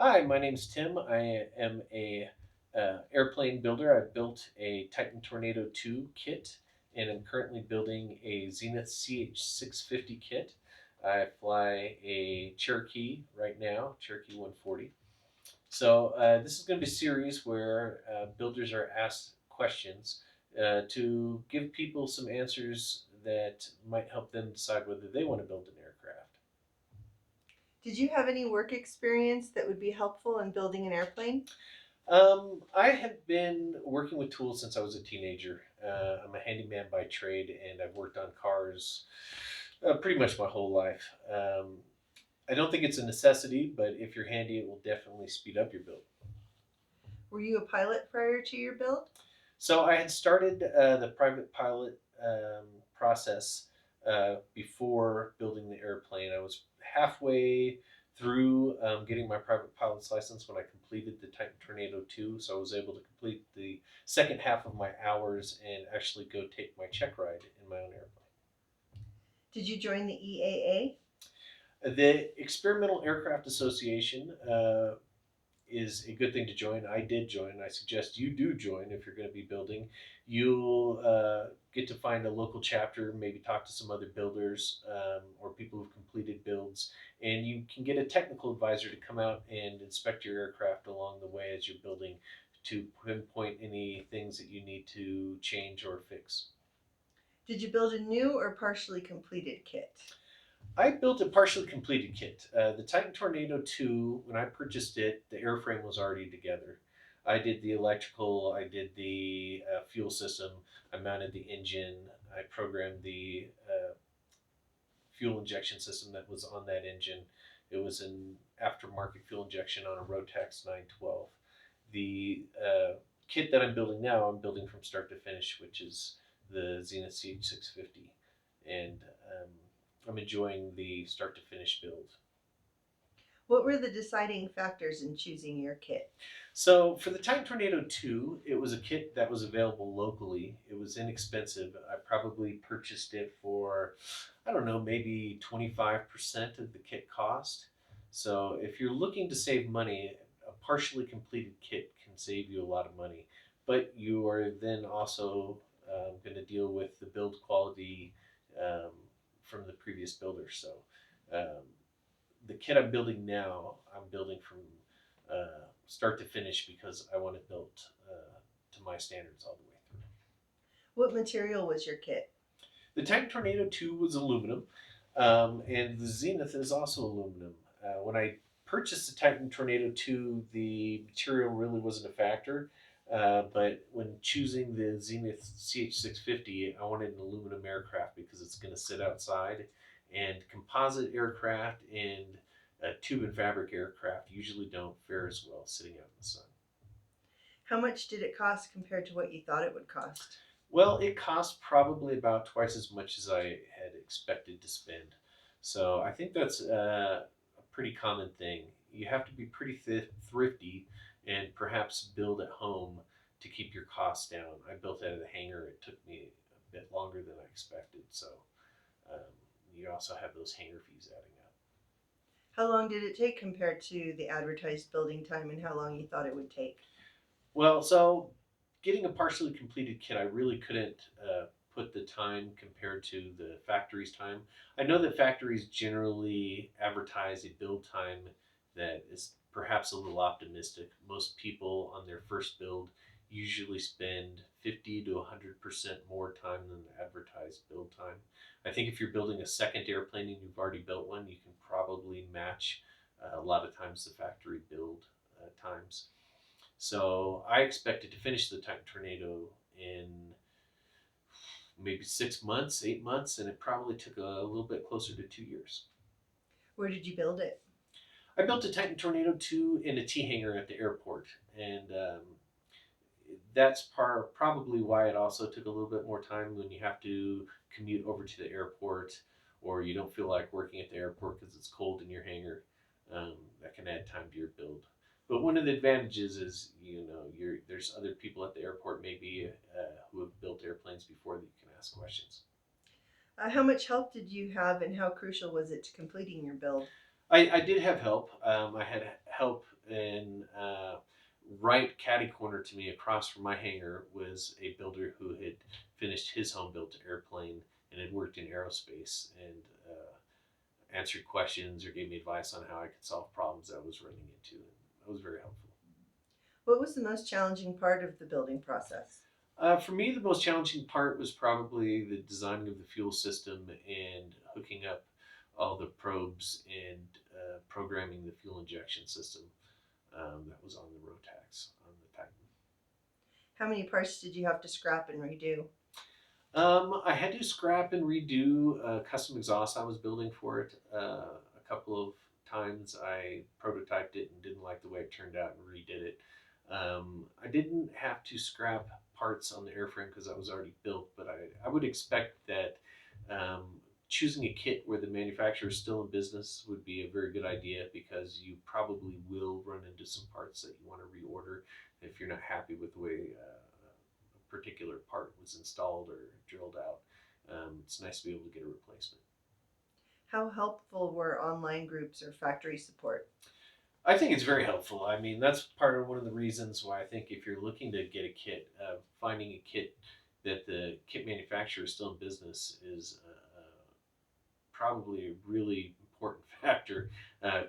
Hi, my name's Tim. I am a airplane builder. I've built a Titan Tornado 2 kit, and I'm currently building a Zenith CH650 kit. I fly a Cherokee right now, Cherokee 140. So this is going to be a series where builders are asked questions to give people some answers that might help them decide whether they want to build an aircraft. Did you have any work experience that would be helpful in building an airplane? I have been working with tools since I was a teenager. I'm a handyman by trade, and I've worked on cars pretty much my whole life. I don't think it's a necessity, but if you're handy, it will definitely speed up your build. Were you a pilot prior to your build? So I had started the private pilot process before building the airplane. I was halfway through getting my private pilot's license when I completed the Titan Tornado 2. So I was able to complete the second half of my hours and actually go take my check ride in my own airplane. Did you join the EAA? The Experimental Aircraft Association is a good thing to join. I did join. I suggest you do join if you're going to be building. You'll get to find a local chapter, maybe talk to some other builders or people who've completed builds, and you can get a technical advisor to come out and inspect your aircraft along the way as you're building to pinpoint any things that you need to change or fix. Did you build a new or partially completed kit? I built a partially completed kit. The Titan Tornado 2, when I purchased it, the airframe was already together. I did the electrical, I did the fuel system, I mounted the engine, I programmed the fuel injection system that was on that engine. It was an aftermarket fuel injection on a Rotax 912. The kit that I'm building now, I'm building from start to finish, which is the Zenith CH650. And I'm enjoying the start to finish build. What were the deciding factors in choosing your kit? So for the Titan Tornado 2, it was a kit that was available locally. It was inexpensive. I probably purchased it for, I don't know, maybe 25% of the kit cost. So if you're looking to save money, a partially completed kit can save you a lot of money. But you are then also going to deal with the build quality um, from the previous builder. So um, the kit I'm building now, I'm building from start to finish because I want it built to my standards all the way through. What material was your kit? The Tank Tornado 2 was aluminum, and the Zenith is also aluminum. When I purchased the Titan Tornado 2, the material really wasn't a factor. But when choosing the Zenith CH650, I wanted an aluminum aircraft because it's going to sit outside. And composite aircraft and tube and fabric aircraft usually don't fare as well sitting out in the sun. How much did it cost compared to what you thought it would cost? Well, it cost probably about twice as much as I had expected to spend. So I think that's a pretty common thing. You have to be pretty thrifty and perhaps build at home to keep your costs down. I built out of the hangar. It took me a bit longer than I expected. So um, you also have those hangar fees adding up. How long did it take compared to the advertised building time and how long you thought it would take? Well, so getting a partially completed kit, I really couldn't put the time compared to the factory's time. I know that factories generally advertise a build time that is perhaps a little optimistic. Most people on their first build usually spend 50 to 100% more time than the advertised build time. I think if you're building a second airplane and you've already built one, you can probably match a lot of times the factory build times. So I expected to finish the Titan Tornado in maybe 6 months, 8 months, and it probably took a little bit closer to 2 years. Where did you build it? I built a Titan Tornado 2 in a T hangar at the airport, and that's probably why it also took a little bit more time when you have to commute over to the airport or you don't feel like working at the airport because it's cold in your hangar. That can add time to your build. But one of the advantages is, there's other people at the airport maybe who have built airplanes before that you can ask questions. How much help did you have and how crucial was it to completing your build? I did have help. I had help right catty corner to me, across from my hangar, was a builder who had finished his home built airplane and had worked in aerospace and answered questions or gave me advice on how I could solve problems I was running into. And that was very helpful. What was the most challenging part of the building process? For me, the most challenging part was probably the designing of the fuel system and hooking up all the probes and programming the fuel injection system that was on the Rotax on the Titan. How many parts did you have to scrap and redo? I had to scrap and redo a custom exhaust I was building for it a couple of times. I prototyped it and didn't like the way it turned out and redid it. I didn't have to scrap parts on the airframe because that was already built, but I would expect that um, choosing a kit where the manufacturer is still in business would be a very good idea because you probably will run into some parts that you want to reorder if you're not happy with the way a particular part was installed or drilled out. It's nice to be able to get a replacement. How helpful were online groups or factory support? I think it's very helpful. I mean, that's part of one of the reasons why I think if you're looking to get a kit, finding a kit that the kit manufacturer is still in business is probably a really important factor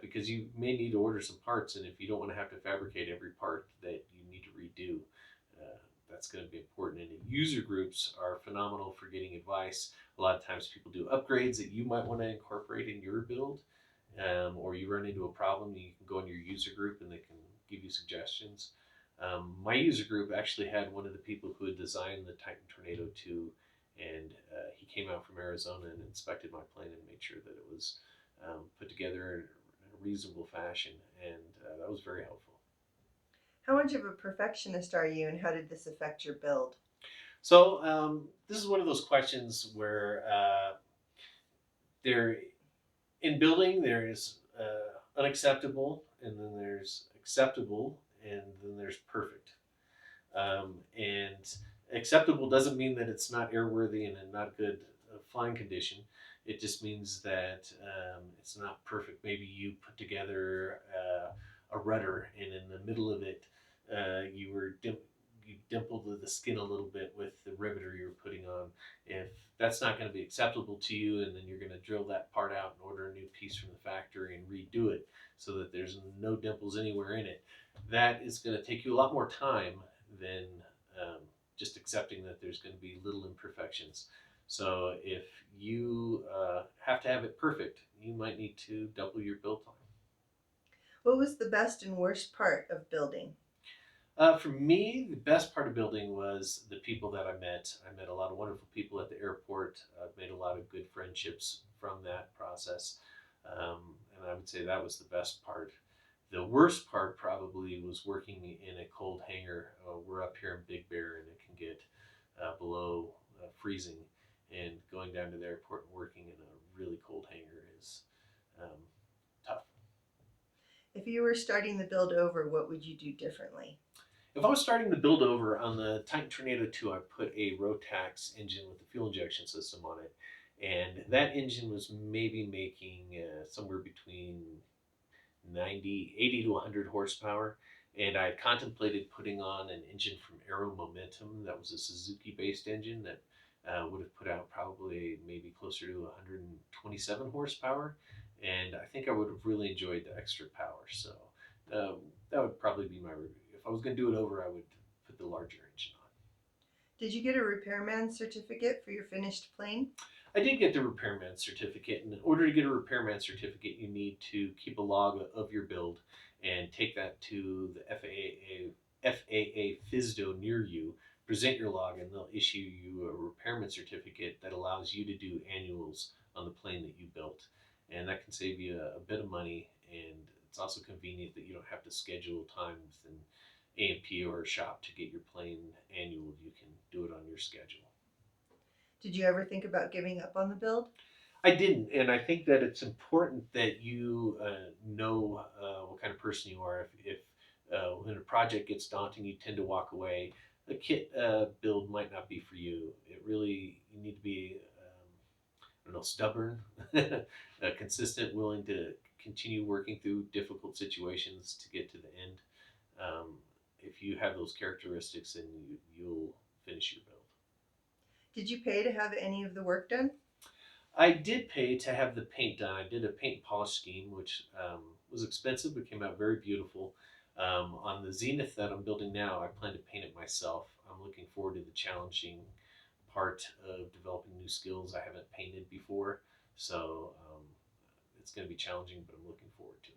because you may need to order some parts, and if you don't want to have to fabricate every part that you need to redo, uh, that's going to be important. And user groups are phenomenal for getting advice. A lot of times, people do upgrades that you might want to incorporate in your build, or you run into a problem, you can go in your user group and they can give you suggestions. My user group actually had one of the people who had designed the Titan Tornado 2, and he came out from Arizona and inspected my plane and made sure that it was put together in a reasonable fashion, and that was very helpful. How much of a perfectionist are you, and how did this affect your build? So this is one of those questions where there in building there is unacceptable, and then there's acceptable, and then there's perfect. And acceptable doesn't mean that it's not airworthy and in not good flying condition. It just means that it's not perfect. Maybe you put together a rudder, and in the middle of it, you dimpled the skin a little bit with the riveter you're putting on. If that's not going to be acceptable to you, and then you're going to drill that part out and order a new piece from the factory and redo it so that there's no dimples anywhere in it, that is going to take you a lot more time than um, just accepting that there's going to be little imperfections. So if you have to have it perfect, you might need to double your build time. What was the best and worst part of building? For me, the best part of building was the people that I met. I met a lot of wonderful people at the airport. I've made a lot of good friendships from that process. And I would say that was the best part. The worst part probably was working in a cold hangar. We're up here in Big Bear and it can get below freezing. And going down to the airport and working in a really cold hangar is um, tough. If you were starting the build over, what would you do differently? If I was starting to build over on the Titan Tornado 2, I put a Rotax engine with a fuel injection system on it. And that engine was maybe making somewhere between 90, 80 to 100 horsepower. And I had contemplated putting on an engine from Aero Momentum that was a Suzuki based engine that would have put out probably maybe closer to 127 horsepower. And I think I would have really enjoyed the extra power. So that would probably be my review. If I was going to do it over, I would put the larger engine on. Did you get a repairman certificate for your finished plane? I did get the repairman certificate, and in order to get a repairman certificate, you need to keep a log of your build and take that to the FAA FISDO near you. Present your log, and they'll issue you a repairman certificate that allows you to do annuals on the plane that you built, and that can save you a bit of money. And it's also convenient that you don't have to schedule time with an A&P or a shop to get your plane annual. You can do it on your schedule. Did you ever think about giving up on the build? I didn't, and I think that it's important that you know what kind of person you are. If when a project gets daunting, you tend to walk away. A kit build might not be for you. It really you need to be I don't know, stubborn, consistent, willing to continue working through difficult situations to get to the end. Um, if if you have those characteristics, then you'll finish your build. Did you pay to have any of the work done? I did pay to have the paint done. I did a paint and polish scheme, which was expensive but came out very beautiful. On the Zenith that I'm building now, I plan to paint it myself. I'm looking forward to the challenging part of developing new skills I haven't painted before. So it's going to be challenging, but I'm looking forward to it.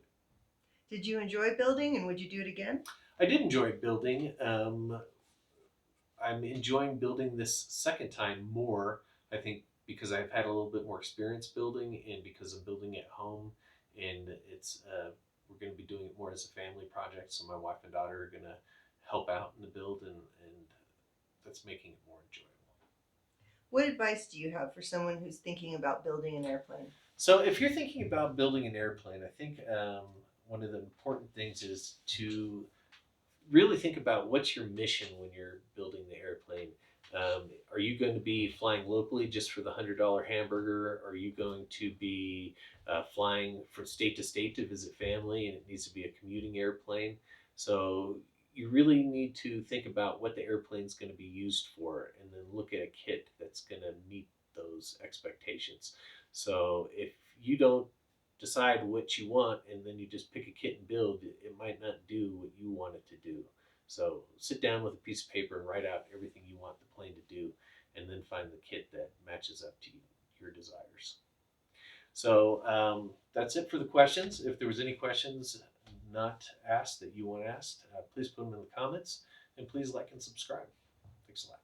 Did you enjoy building and would you do it again? I did enjoy building. I'm enjoying building this second time more. I think because I've had a little bit more experience building, and because I'm building at home, and it's we're going to be doing it more as a family project. So my wife and daughter are going to help out in the build, and that's making it more enjoyable. What advice do you have for someone who's thinking about building an airplane? So if you're thinking about building an airplane, I think one of the important things is to really think about what's your mission when you're building the airplane. Are you going to be flying locally just for the $100 hamburger? Are you going to be flying from state to state to visit family and it needs to be a commuting airplane? So you really need to think about what the airplane is going to be used for and then look at a kit that's going to meet those expectations. So if you don't decide what you want and then you just pick a kit and build, it might not do what you want it to do. So sit down with a piece of paper and write out everything you want the plane to do, and then find the kit that matches up to your desires. So that's it for the questions. If there was any questions not asked that you want asked, please put them in the comments, and please like and subscribe. Thanks a lot.